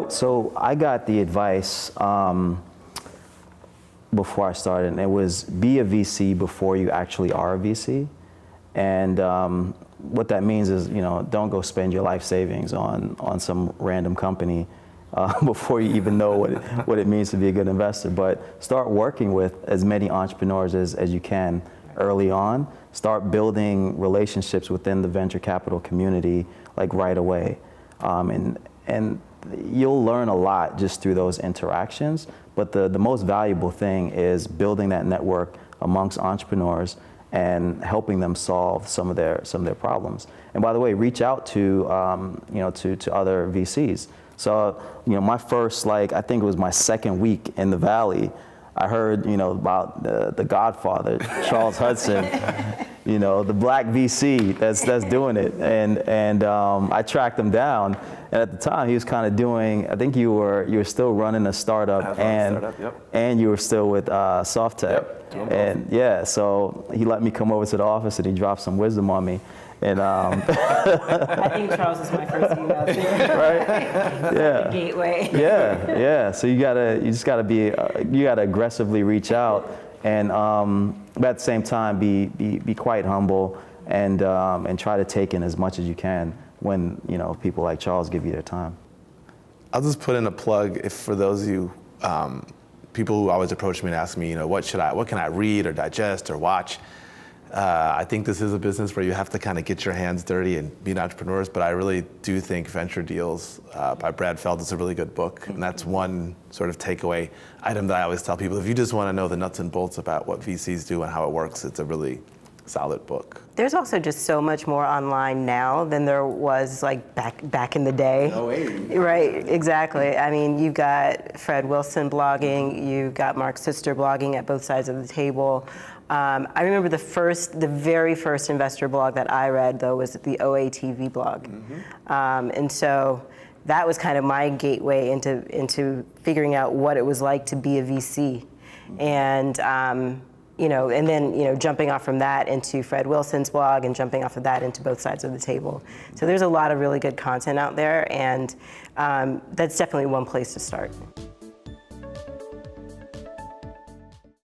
So I got the advice before I started, and it was be a VC before you actually are a VC. And what that means is, don't go spend your life savings on some random company before you even know what it means to be a good investor. But start working with as many entrepreneurs as you can early on. Start building relationships within the venture capital community like right away. And you'll learn a lot just through those interactions. But the most valuable thing is building that network amongst entrepreneurs and helping them solve some of their problems. And by the way, reach out to to other VCs. So my first, I think it was my second week in the Valley, I heard about the Godfather, Charles Hudson, the black VC that's doing it, and I tracked him down. And at the time, he was kind of doing. I think you were still running a startup, and you were still with Softtech. Yep. And yeah, so he let me come over to the office and he dropped some wisdom on me. And I think Charles is my first email too. Right? Yeah. The gateway. Yeah. So you gotta aggressively reach out, and but at the same time be quite humble and try to take in as much as you can when people like Charles give you their time. I'll just put in a plug for those of you people who always approach me and ask me, what can I read or digest or watch? I think this is a business where you have to kind of get your hands dirty and be entrepreneurs, but I really do think Venture Deals by Brad Feld is a really good book, and that's one sort of takeaway item that I always tell people. If you just want to know the nuts and bolts about what VCs do and how it works, it's a really solid book. There's also just so much more online now than there was back in the day. Oh, wait. Right, exactly. I mean, you've got Fred Wilson blogging, you've got Mark Sister blogging at both sides of the table. I remember the very first investor blog that I read, though, was the OATV blog. Mm-hmm. And so that was kind of my gateway into figuring out what it was like to be a VC. And and then jumping off from that into Fred Wilson's blog and jumping off of that into both sides of the table. So there's a lot of really good content out there, and that's definitely one place to start.